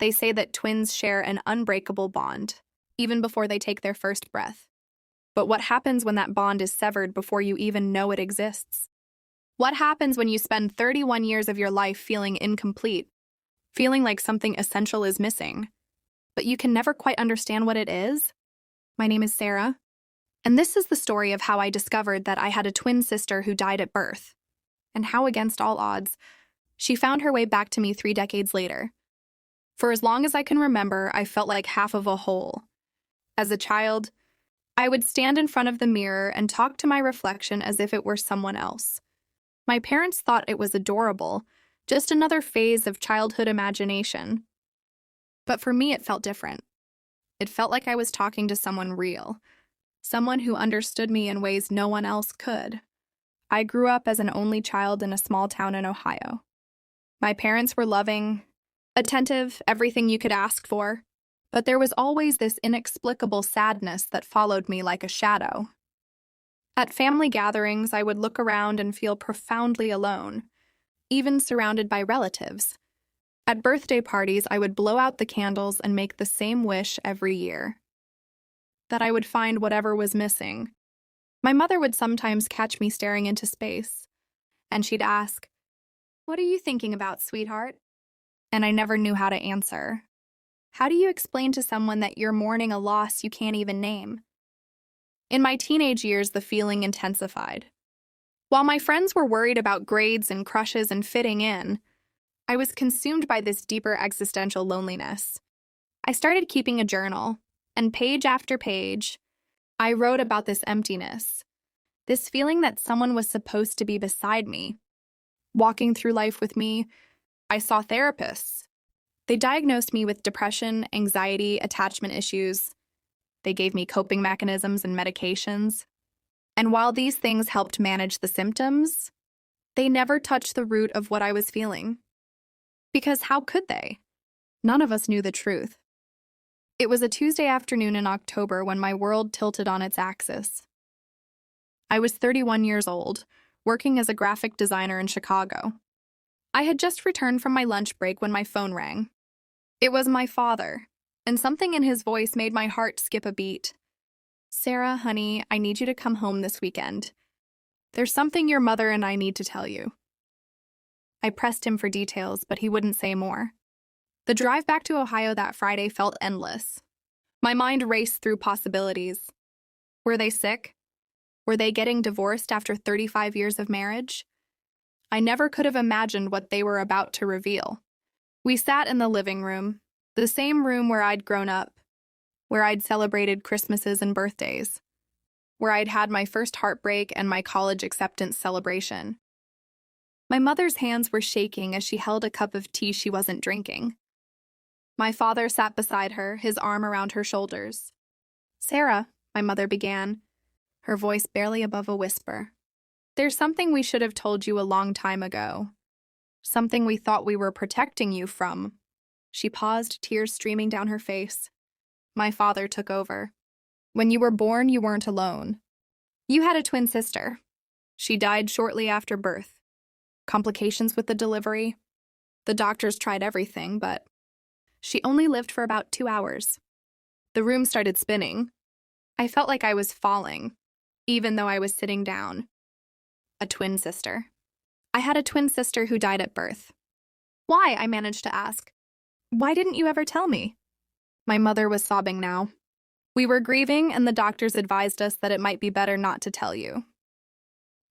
They say that twins share an unbreakable bond, even before they take their first breath. But what happens when that bond is severed before you even know it exists? What happens when you spend 31 years of your life feeling incomplete, feeling like something essential is missing, but you can never quite understand what it is? My name is Sarah, and this is the story of how I discovered that I had a twin sister who died at birth, and how, against all odds, she found her way back to me 3 decades later. For as long as I can remember, I felt like half of a whole. As a child, I would stand in front of the mirror and talk to my reflection as if it were someone else. My parents thought it was adorable, just another phase of childhood imagination. But for me, it felt different. It felt like I was talking to someone real, someone who understood me in ways no one else could. I grew up as an only child in a small town in Ohio. My parents were loving, attentive, everything you could ask for, but there was always this inexplicable sadness that followed me like a shadow. At family gatherings, I would look around and feel profoundly alone, even surrounded by relatives. At birthday parties, I would blow out the candles and make the same wish every year: that I would find whatever was missing. My mother would sometimes catch me staring into space, and she'd ask, "What are you thinking about, sweetheart?" And I never knew how to answer. How do you explain to someone that you're mourning a loss you can't even name? In my teenage years, the feeling intensified. While my friends were worried about grades and crushes and fitting in, I was consumed by this deeper existential loneliness. I started keeping a journal, and page after page, I wrote about this emptiness, this feeling that someone was supposed to be beside me, walking through life with me. I saw therapists. They diagnosed me with depression, anxiety, attachment issues. They gave me coping mechanisms and medications. And while these things helped manage the symptoms, they never touched the root of what I was feeling. Because how could they? None of us knew the truth. It was a Tuesday afternoon in October when my world tilted on its axis. I was 31 years old, working as a graphic designer in Chicago. I had just returned from my lunch break when my phone rang. It was my father, and something in his voice made my heart skip a beat. "Sarah, honey, I need you to come home this weekend. There's something your mother and I need to tell you." I pressed him for details, but he wouldn't say more. The drive back to Ohio that Friday felt endless. My mind raced through possibilities. Were they sick? Were they getting divorced after 35 years of marriage? I never could have imagined what they were about to reveal. We sat in the living room, the same room where I'd grown up, where I'd celebrated Christmases and birthdays, where I'd had my first heartbreak and my college acceptance celebration. My mother's hands were shaking as she held a cup of tea she wasn't drinking. My father sat beside her, his arm around her shoulders. "Sarah," my mother began, her voice barely above a whisper, "there's something we should have told you a long time ago. Something we thought we were protecting you from." She paused, tears streaming down her face. My father took over. "When you were born, you weren't alone. You had a twin sister. She died shortly after birth. Complications with the delivery. The doctors tried everything, but she only lived for about 2 hours. The room started spinning. I felt like I was falling, even though I was sitting down. A twin sister. I had a twin sister who died at birth." "Why?" I managed to ask. "Why didn't you ever tell me?" My mother was sobbing now. "We were grieving, and the doctors advised us that it might be better not to tell you.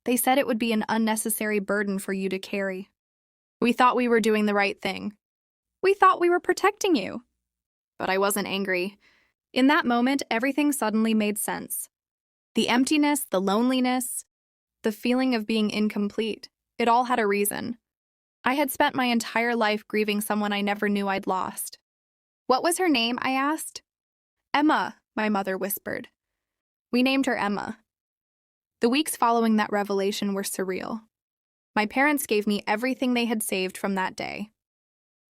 They said it would be an unnecessary burden for you to carry. We thought we were doing the right thing. We thought we were protecting you." But I wasn't angry. In that moment, everything suddenly made sense. The emptiness, the loneliness, the feeling of being incomplete, it all had a reason. I had spent my entire life grieving someone I never knew I'd lost. "What was her name?" I asked. "Emma," my mother whispered. "We named her Emma." The weeks following that revelation were surreal. My parents gave me everything they had saved from that day.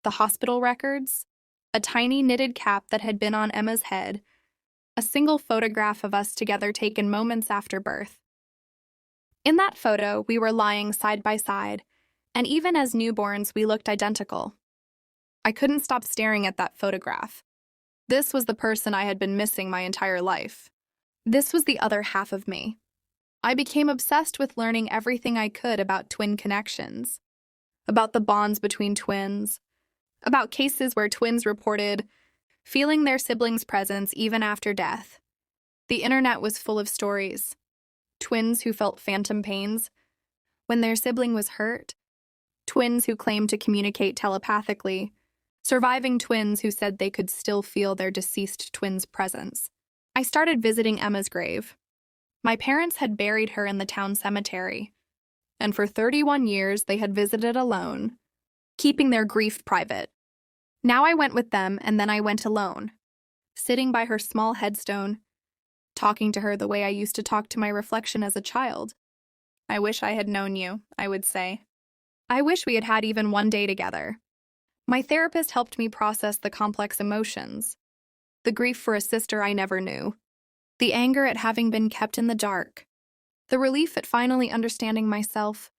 The hospital records, a tiny knitted cap that had been on Emma's head, a single photograph of us together taken moments after birth. In that photo, we were lying side by side, and even as newborns, we looked identical. I couldn't stop staring at that photograph. This was the person I had been missing my entire life. This was the other half of me. I became obsessed with learning everything I could about twin connections, about the bonds between twins, about cases where twins reported feeling their siblings' presence even after death. The internet was full of stories. Twins who felt phantom pains when their sibling was hurt, twins who claimed to communicate telepathically, surviving twins who said they could still feel their deceased twin's presence. I started visiting Emma's grave. My parents had buried her in the town cemetery, and for 31 years they had visited alone, keeping their grief private. Now I went with them, and then I went alone, sitting by her small headstone, talking to her the way I used to talk to my reflection as a child. I wish I had known you, I would say. I wish we had had even one day together. My therapist helped me process the complex emotions, the grief for a sister I never knew, the anger at having been kept in the dark, the relief at finally understanding myself,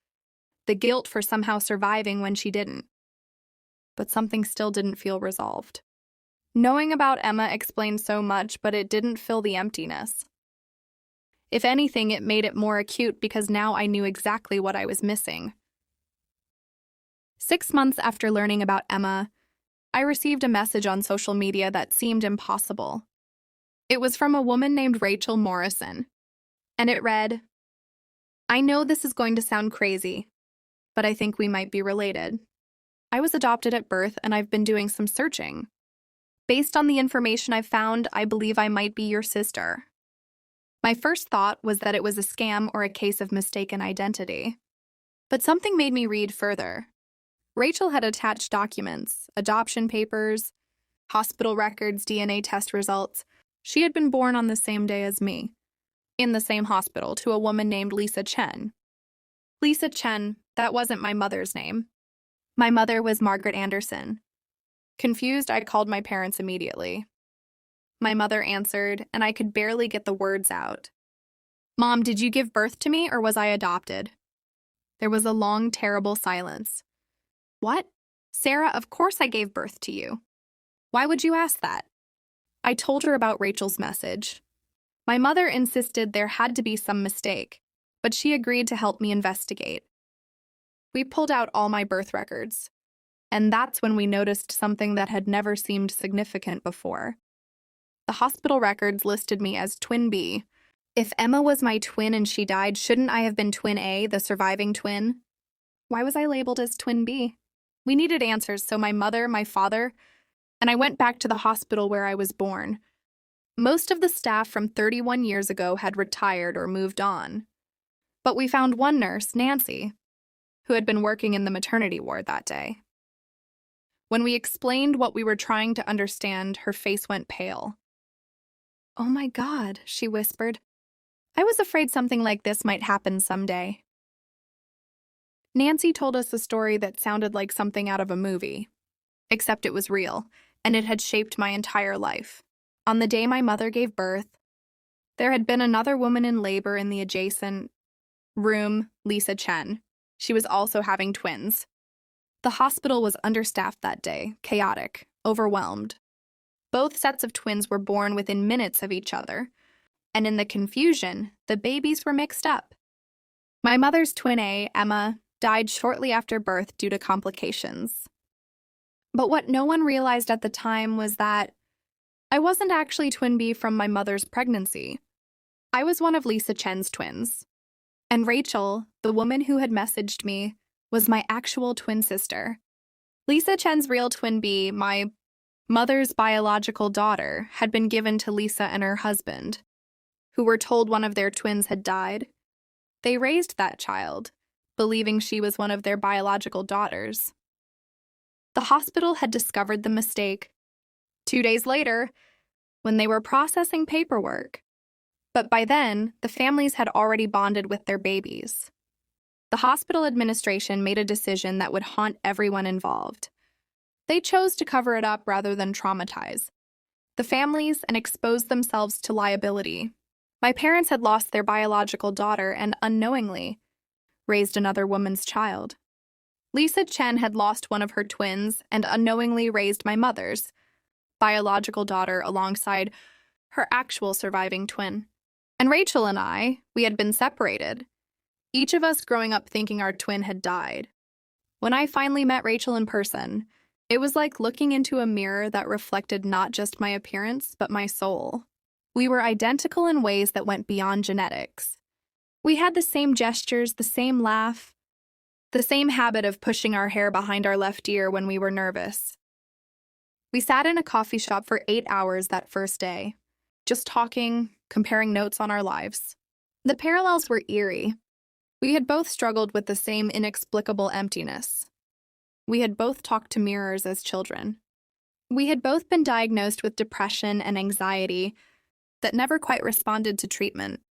the guilt for somehow surviving when she didn't. But something still didn't feel resolved. Knowing about Emma explained so much, but it didn't fill the emptiness. If anything, it made it more acute because now I knew exactly what I was missing. 6 months after learning about Emma, I received a message on social media that seemed impossible. It was from a woman named Rachel Morrison, and it read, "I know this is going to sound crazy, but I think we might be related. I was adopted at birth, and I've been doing some searching. Based on the information I've found, I believe I might be your sister." My first thought was that it was a scam or a case of mistaken identity. But something made me read further. Rachel had attached documents, adoption papers, hospital records, DNA test results. She had been born on the same day as me, in the same hospital, to a woman named Lisa Chen. Lisa Chen, that wasn't my mother's name. My mother was Margaret Anderson. Confused, I called my parents immediately. My mother answered, and I could barely get the words out. "Mom, did you give birth to me, or was I adopted?" There was a long, terrible silence. "What? Sarah, of course I gave birth to you. Why would you ask that?" I told her about Rachel's message. My mother insisted there had to be some mistake, but she agreed to help me investigate. We pulled out all my birth records, and that's when we noticed something that had never seemed significant before. The hospital records listed me as Twin B. If Emma was my twin and she died, shouldn't I have been Twin A, the surviving twin? Why was I labeled as Twin B? We needed answers, so my mother, my father, and I went back to the hospital where I was born. Most of the staff from 31 years ago had retired or moved on. But we found one nurse, Nancy, who had been working in the maternity ward that day. When we explained what we were trying to understand, her face went pale. "Oh my God," she whispered. "I was afraid something like this might happen someday." Nancy told us a story that sounded like something out of a movie, except it was real, and it had shaped my entire life. On the day my mother gave birth, there had been another woman in labor in the adjacent room, Lisa Chen. She was also having twins. The hospital was understaffed that day, chaotic, overwhelmed. Both sets of twins were born within minutes of each other, and in the confusion, the babies were mixed up. My mother's twin A, Emma, died shortly after birth due to complications. But what no one realized at the time was that I wasn't actually Twin B from my mother's pregnancy. I was one of Lisa Chen's twins. And Rachel, the woman who had messaged me, was my actual twin sister. Lisa Chen's real Twin B, my mother's biological daughter, had been given to Lisa and her husband, who were told one of their twins had died. They raised that child, believing she was one of their biological daughters. The hospital had discovered the mistake 2 days later when they were processing paperwork. But by then, the families had already bonded with their babies. The hospital administration made a decision that would haunt everyone involved. They chose to cover it up rather than traumatize the families and expose themselves to liability. My parents had lost their biological daughter and, unknowingly, raised another woman's child. Lisa Chen had lost one of her twins and unknowingly raised my mother's biological daughter alongside her actual surviving twin. And Rachel and I, we had been separated, each of us growing up thinking our twin had died. When I finally met Rachel in person, it was like looking into a mirror that reflected not just my appearance, but my soul. We were identical in ways that went beyond genetics. We had the same gestures, the same laugh, the same habit of pushing our hair behind our left ear when we were nervous. We sat in a coffee shop for 8 hours that first day, just talking, comparing notes on our lives. The parallels were eerie. We had both struggled with the same inexplicable emptiness. We had both talked to mirrors as children. We had both been diagnosed with depression and anxiety that never quite responded to treatment.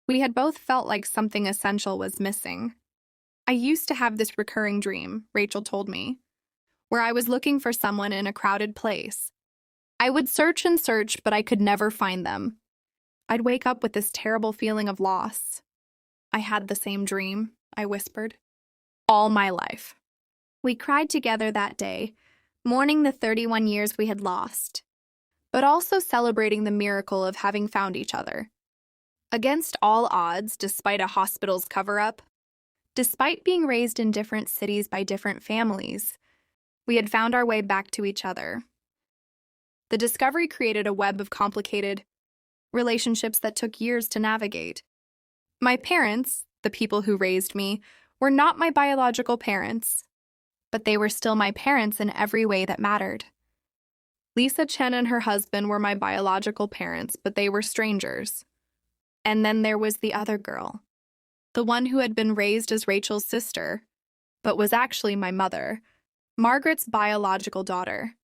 We had both felt like something essential was missing. I used to have this recurring dream, Rachel told me, where I was looking for someone in a crowded place. I would search and search, but I could never find them. I'd wake up with this terrible feeling of loss. I had the same dream, I whispered, all my life. We cried together that day, mourning the 31 years we had lost, but also celebrating the miracle of having found each other. Against all odds, despite a hospital's cover-up, despite being raised in different cities by different families, we had found our way back to each other. The discovery created a web of complicated relationships that took years to navigate. My parents, the people who raised me, were not my biological parents, but they were still my parents in every way that mattered. Lisa Chen and her husband were my biological parents, but they were strangers. And then there was the other girl, the one who had been raised as Rachel's sister, but was actually my mother, Margaret's biological daughter.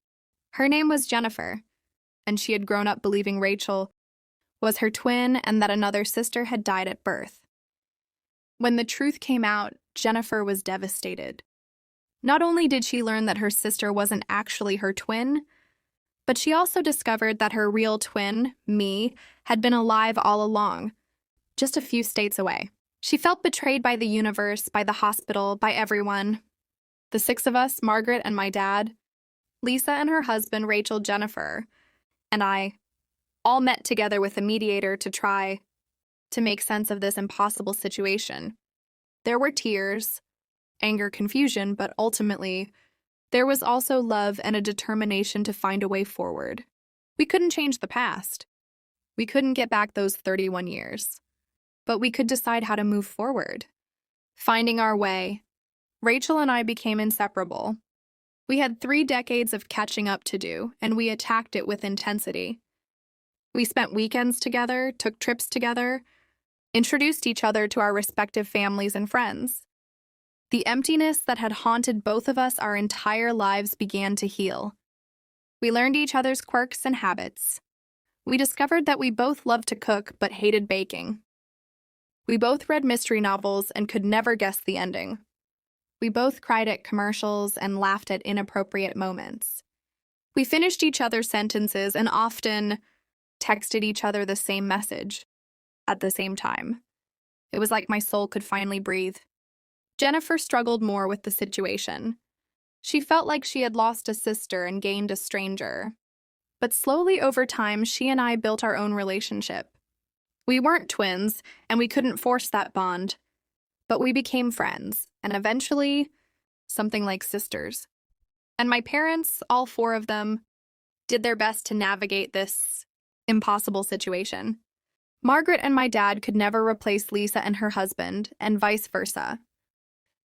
Her name was Jennifer, and she had grown up believing Rachel was her twin and that another sister had died at birth. When the truth came out, Jennifer was devastated. Not only did she learn that her sister wasn't actually her twin, but she also discovered that her real twin, me, had been alive all along, just a few states away. She felt betrayed by the universe, by the hospital, by everyone. The 6 of us, Margaret and my dad, Lisa and her husband, Rachel, Jennifer, and I, all met together with a mediator to try to make sense of this impossible situation. There were tears, anger, confusion, but ultimately, there was also love and a determination to find a way forward. We couldn't change the past. We couldn't get back those 31 years. But we could decide how to move forward. Finding our way, Rachel and I became inseparable. We had 3 decades of catching up to do, and we attacked it with intensity. We spent weekends together, took trips together, introduced each other to our respective families and friends. The emptiness that had haunted both of us our entire lives began to heal. We learned each other's quirks and habits. We discovered that we both loved to cook but hated baking. We both read mystery novels and could never guess the ending. We both cried at commercials and laughed at inappropriate moments. We finished each other's sentences and often texted each other the same message at the same time. It was like my soul could finally breathe. Jennifer struggled more with the situation. She felt like she had lost a sister and gained a stranger. But slowly over time, she and I built our own relationship. We weren't twins, and we couldn't force that bond. But we became friends, and eventually, something like sisters. And my parents, all 4 of them, did their best to navigate this impossible situation. Margaret and my dad could never replace Lisa and her husband, and vice versa.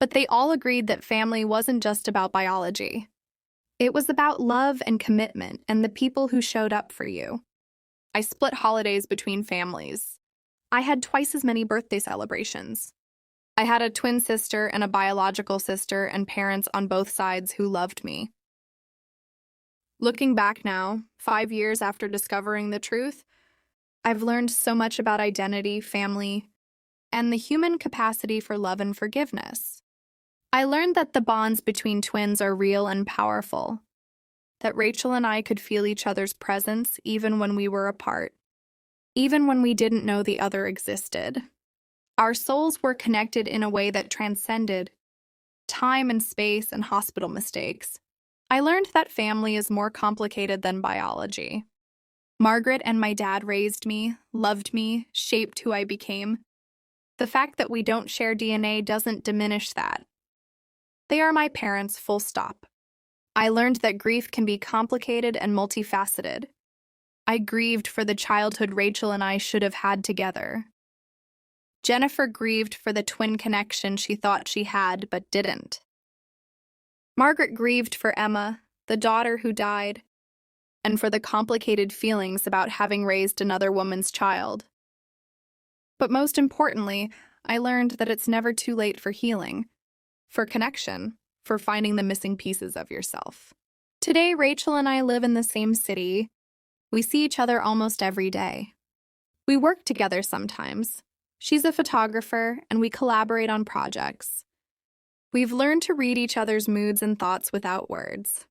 But they all agreed that family wasn't just about biology. It was about love and commitment and the people who showed up for you. I split holidays between families. I had twice as many birthday celebrations. I had a twin sister and a biological sister and parents on both sides who loved me. Looking back now, 5 years after discovering the truth, I've learned so much about identity, family, and the human capacity for love and forgiveness. I learned that the bonds between twins are real and powerful, that Rachel and I could feel each other's presence even when we were apart, even when we didn't know the other existed. Our souls were connected in a way that transcended time and space and hospital mistakes, I learned that family is more complicated than biology. Margaret and my dad raised me, loved me, shaped who I became. The fact that we don't share DNA doesn't diminish that. They are my parents, full stop. I learned that grief can be complicated and multifaceted. I grieved for the childhood Rachel and I should have had together. Jennifer grieved for the twin connection she thought she had but didn't. Margaret grieved for Emma, the daughter who died, and for the complicated feelings about having raised another woman's child. But most importantly, I learned that it's never too late for healing, for connection, for finding the missing pieces of yourself. Today, Rachel and I live in the same city. We see each other almost every day. We work together sometimes. She's a photographer, and we collaborate on projects. We've learned to read each other's moods and thoughts without words.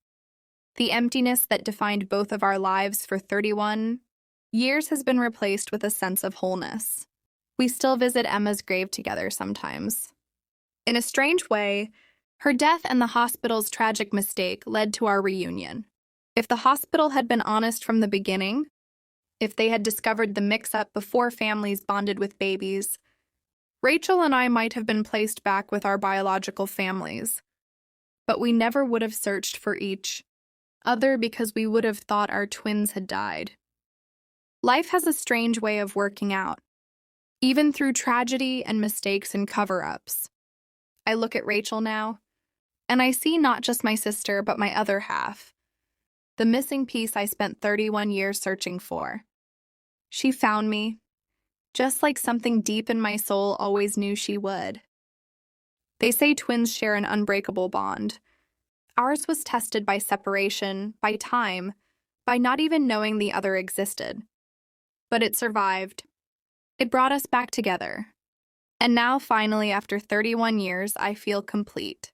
The emptiness that defined both of our lives for 31 years has been replaced with a sense of wholeness. We still visit Emma's grave together sometimes. In a strange way, her death and the hospital's tragic mistake led to our reunion. If the hospital had been honest from the beginning, if they had discovered the mix-up before families bonded with babies, Rachel and I might have been placed back with our biological families. But we never would have searched for each other because we would have thought our twins had died. Life has a strange way of working out, even through tragedy and mistakes and cover-ups. I look at Rachel now, and I see not just my sister, but my other half, the missing piece I spent 31 years searching for. She found me, just like something deep in my soul always knew she would. They say twins share an unbreakable bond. Ours was tested by separation, by time, by not even knowing the other existed. But it survived. It brought us back together. And now, finally, after 31 years, I feel complete.